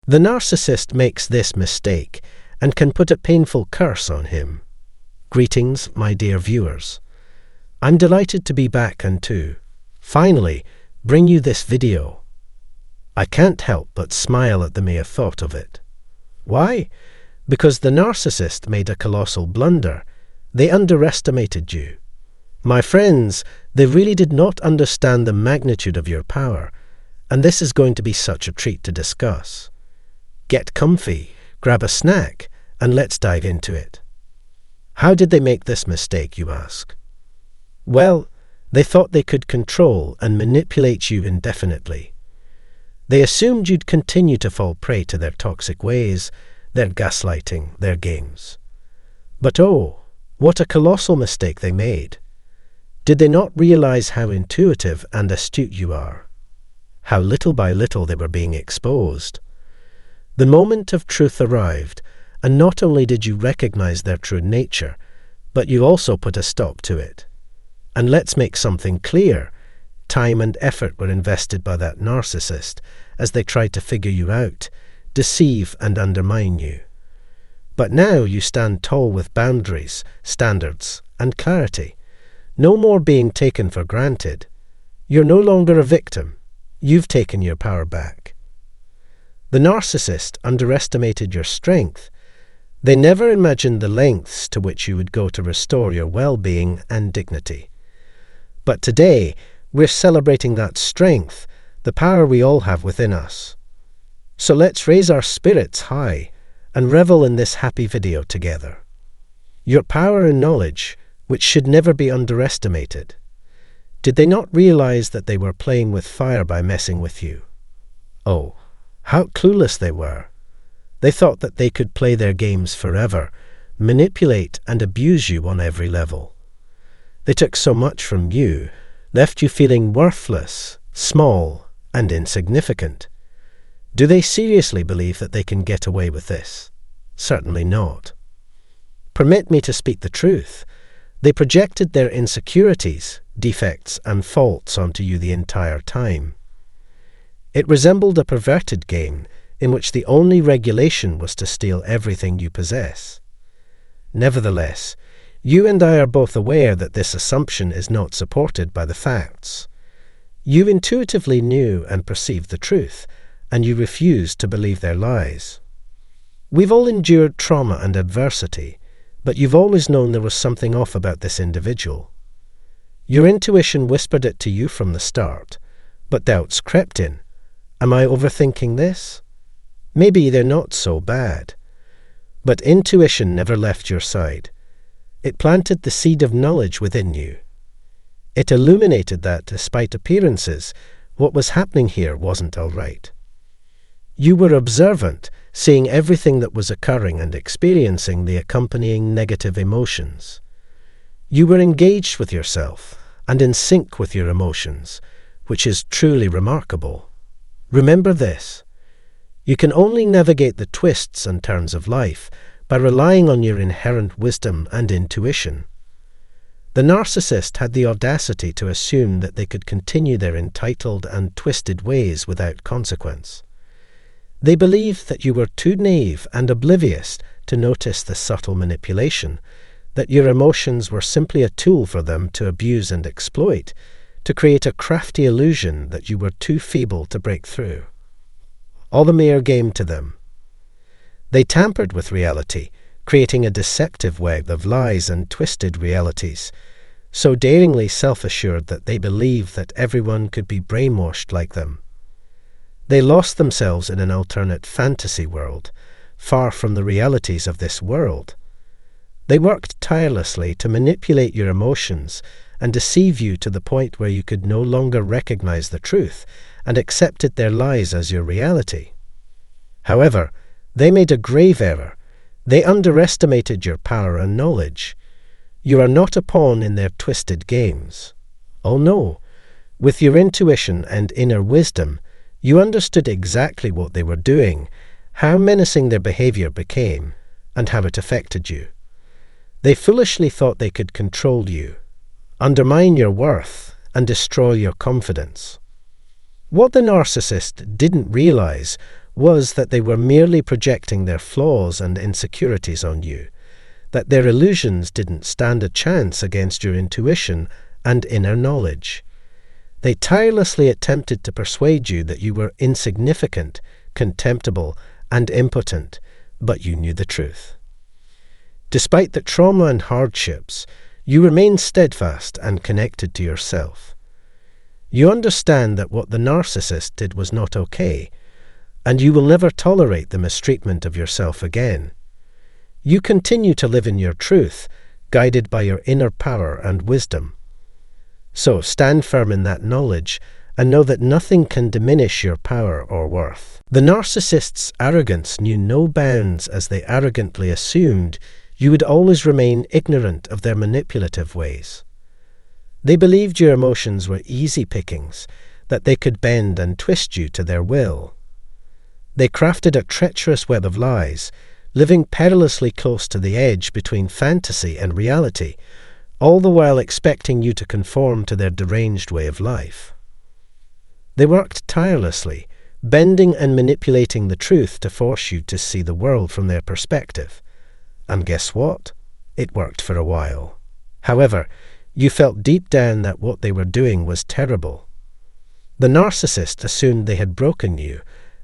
The narcissist makes this mistake and can put a painful curse on him. Greetings, my dear viewers. I'm delighted to be back and to, finally, bring you this video. I can't help but smile at the mere thought of it. Why? Because the narcissist made a colossal blunder. They underestimated you. My friends, they really did not understand the magnitude of your power, and this is going to be such a treat to discuss. Get comfy, grab a snack, and let's dive into it. How did they make this mistake, you ask? Well, they thought they could control and manipulate you indefinitely. They assumed you'd continue to fall prey to their toxic ways, their gaslighting, their games. But oh, what a colossal mistake they made. Did they not realize how intuitive and astute you are? How little by little they were being exposed? The moment of truth arrived, and not only did you recognize their true nature, but you also put a stop to it. And let's make something clear. Time and effort were invested by that narcissist as they tried to figure you out, deceive and undermine you. But now you stand tall with boundaries, standards, and clarity. No more being taken for granted. You're no longer a victim. You've taken your power back. The narcissist underestimated your strength. They never imagined the lengths to which you would go to restore your well-being and dignity. But today, we're celebrating that strength, the power we all have within us. So let's raise our spirits high and revel in this happy video together. Your power and knowledge, which should never be underestimated. Did they not realize that they were playing with fire by messing with you? Oh, how clueless they were. They thought that they could play their games forever, manipulate and abuse you on every level. They took so much from you, left you feeling worthless, small, and insignificant. Do they seriously believe that they can get away with this? Certainly not. Permit me to speak the truth. They projected their insecurities, defects, and faults onto you the entire time. It resembled a perverted game in which the only regulation was to steal everything you possess. Nevertheless, you and I are both aware that this assumption is not supported by the facts. You intuitively knew and perceived the truth, and you refused to believe their lies. We've all endured trauma and adversity, but you've always known there was something off about this individual. Your intuition whispered it to you from the start, but doubts crept in. Am I overthinking this? Maybe they're not so bad. But intuition never left your side. It planted the seed of knowledge within you. It illuminated that, despite appearances, what was happening here wasn't all right. You were observant, seeing everything that was occurring and experiencing the accompanying negative emotions. You were engaged with yourself and in sync with your emotions, which is truly remarkable. Remember this. You can only navigate the twists and turns of life by relying on your inherent wisdom and intuition. The narcissist had the audacity to assume that they could continue their entitled and twisted ways without consequence. They believed that you were too naive and oblivious to notice the subtle manipulation, that your emotions were simply a tool for them to abuse and exploit, to create a crafty illusion that you were too feeble to break through. All a mere game to them. They tampered with reality, creating a deceptive web of lies and twisted realities, so daringly self-assured that they believed that everyone could be brainwashed like them. They lost themselves in an alternate fantasy world, far from the realities of this world. They worked tirelessly to manipulate your emotions and deceive you to the point where you could no longer recognize the truth and accepted their lies as your reality. However, they made a grave error. They underestimated your power and knowledge. You are not a pawn in their twisted games. Oh no, with your intuition and inner wisdom, you understood exactly what they were doing, how menacing their behavior became, and how it affected you. They foolishly thought they could control you, undermine your worth, and destroy your confidence. What the narcissist didn't realize was that they were merely projecting their flaws and insecurities on you, that their illusions didn't stand a chance against your intuition and inner knowledge. They tirelessly attempted to persuade you that you were insignificant, contemptible, and impotent, but you knew the truth. Despite the trauma and hardships, you remain steadfast and connected to yourself. You understand that what the narcissist did was not okay, and you will never tolerate the mistreatment of yourself again. You continue to live in your truth, guided by your inner power and wisdom. So stand firm in that knowledge and know that nothing can diminish your power or worth. The narcissist's arrogance knew no bounds as they arrogantly assumed you would always remain ignorant of their manipulative ways. They believed your emotions were easy pickings, that they could bend and twist you to their will. They crafted a treacherous web of lies, living perilously close to the edge between fantasy and reality, all the while expecting you to conform to their deranged way of life. They worked tirelessly, bending and manipulating the truth to force you to see the world from their perspective. And guess what? It worked for a while. However, you felt deep down that what they were doing was terrible. The narcissist assumed they had broken you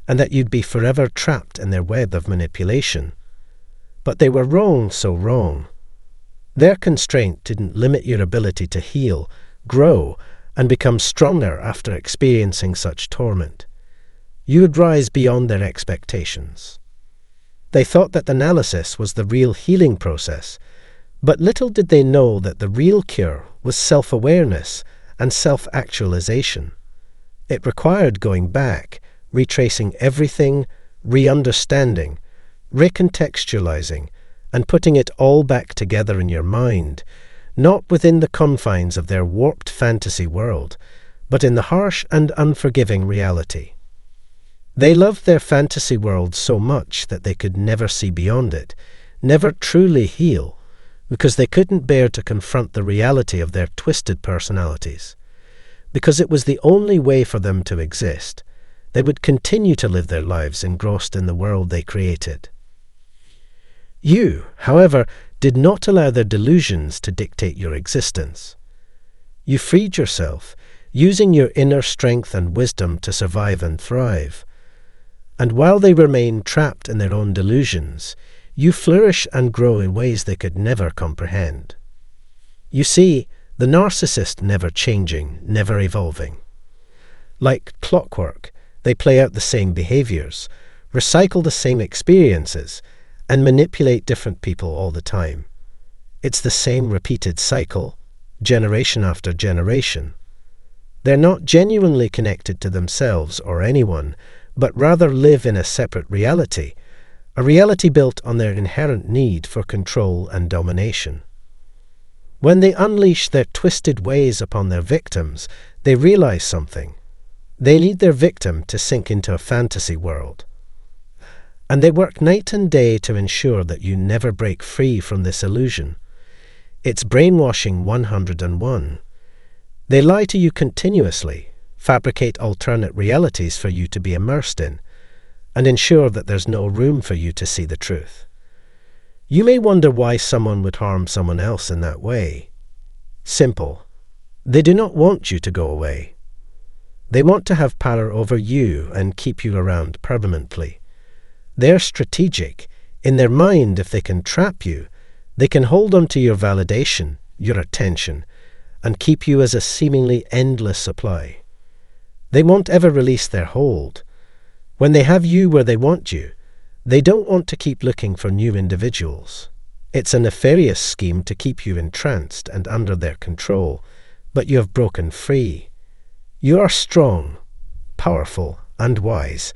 and that you'd be forever trapped in their web of manipulation. But they were wrong, so wrong. Their constraint didn't limit your ability to heal, grow, and become stronger after experiencing such torment. You would rise beyond their expectations. They thought that analysis was the real healing process, but little did they know that the real cure was self-awareness and self-actualization. It required going back, retracing everything, re-understanding, recontextualizing, and putting it all back together in your mind, not within the confines of their warped fantasy world, but in the harsh and unforgiving reality. They loved their fantasy world so much that they could never see beyond it, never truly heal, because they couldn't bear to confront the reality of their twisted personalities. Because it was the only way for them to exist, they would continue to live their lives engrossed in the world they created. You, however, did not allow their delusions to dictate your existence. You freed yourself, using your inner strength and wisdom to survive and thrive. And while they remain trapped in their own delusions, you flourish and grow in ways they could never comprehend. You see, the narcissist never changing, never evolving. Like clockwork, they play out the same behaviors, recycle the same experiences, and manipulate different people all the time. It's the same repeated cycle, generation after generation. They're not genuinely connected to themselves or anyone, but rather live in a separate reality, a reality built on their inherent need for control and domination. When they unleash their twisted ways upon their victims, they realize something. They need their victim to sink into a fantasy world. And they work night and day to ensure that you never break free from this illusion. It's brainwashing 101. They lie to you continuously, fabricate alternate realities for you to be immersed in, and ensure that there's no room for you to see the truth. You may wonder why someone would harm someone else in that way. Simple. They do not want you to go away. They want to have power over you and keep you around permanently. They're strategic. In their mind, if they can trap you, they can hold on to your validation, your attention, and keep you as a seemingly endless supply. They won't ever release their hold. When they have you where they want you, they don't want to keep looking for new individuals. It's a nefarious scheme to keep you entranced and under their control, but you have broken free. You are strong, powerful, and wise,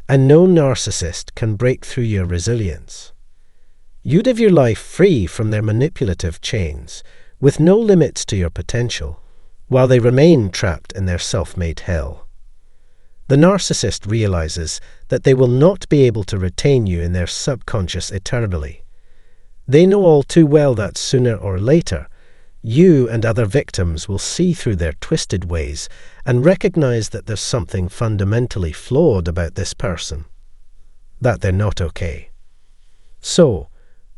and no narcissist can break through your resilience. You live your life free from their manipulative chains, with no limits to your potential, while they remain trapped in their self-made hell. The narcissist realizes that they will not be able to retain you in their subconscious eternally. They know all too well that sooner or later, you and other victims will see through their twisted ways and recognize that there's something fundamentally flawed about this person. that they're not okay. So,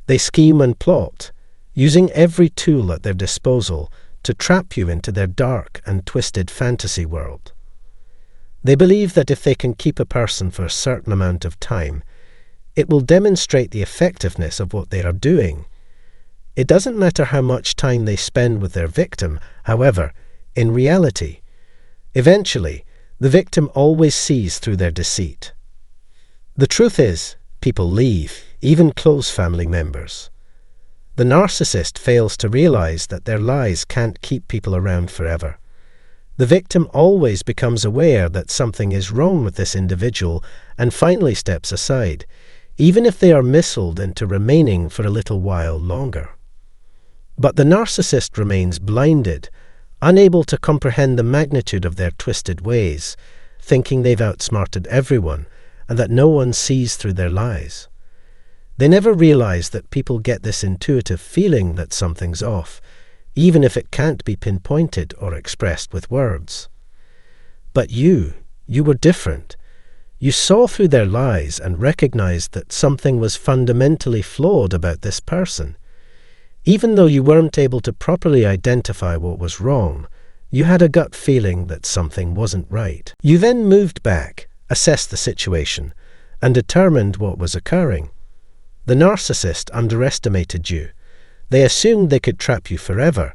they scheme and plot, using every tool at their disposal to trap you into their dark and twisted fantasy world. They believe that if they can keep a person for a certain amount of time, it will demonstrate the effectiveness of what they are doing. It doesn't matter how much time they spend with their victim, however, in reality, eventually, the victim always sees through their deceit. The truth is, people leave, even close family members. The narcissist fails to realize that their lies can't keep people around forever. The victim always becomes aware that something is wrong with this individual and finally steps aside, even if they are misled into remaining for a little while longer. But the narcissist remains blinded, unable to comprehend the magnitude of their twisted ways, thinking they've outsmarted everyone and that no one sees through their lies. They never realize that people get this intuitive feeling that something's off, even if it can't be pinpointed or expressed with words. But you were different. You saw through their lies and recognized that something was fundamentally flawed about this person. Even though you weren't able to properly identify what was wrong, you had a gut feeling that something wasn't right. You then moved back, assessed the situation, and determined what was occurring. The narcissist underestimated you. They assumed they could trap you forever,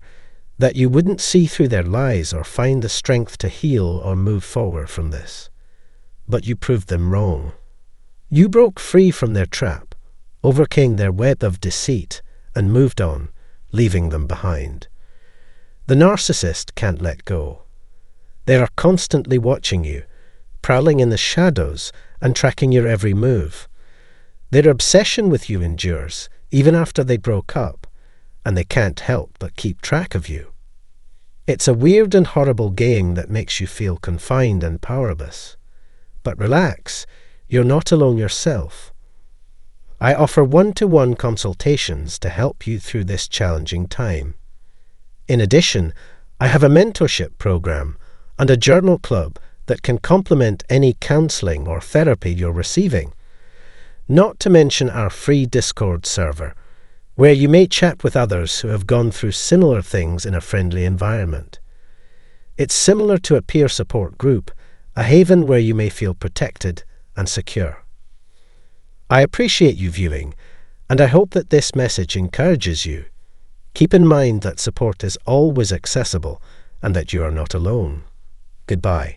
that you wouldn't see through their lies or find the strength to heal or move forward from this. But you proved them wrong. You broke free from their trap, overcame their web of deceit, and moved on, leaving them behind. The narcissist can't let go. They are constantly watching you, prowling in the shadows and tracking your every move. Their obsession with you endures, even after they broke up, and they can't help but keep track of you. It's a weird and horrible game that makes you feel confined and powerless. But relax, you're not alone yourself. I offer one-to-one consultations to help you through this challenging time. In addition, I have a mentorship program and a journal club that can complement any counseling or therapy you're receiving. Not to mention our free Discord server, where you may chat with others who have gone through similar things in a friendly environment. It's similar to a peer support group, a haven where you may feel protected and secure. I appreciate you viewing, and I hope that this message encourages you. Keep in mind that support is always accessible and that you are not alone. Goodbye.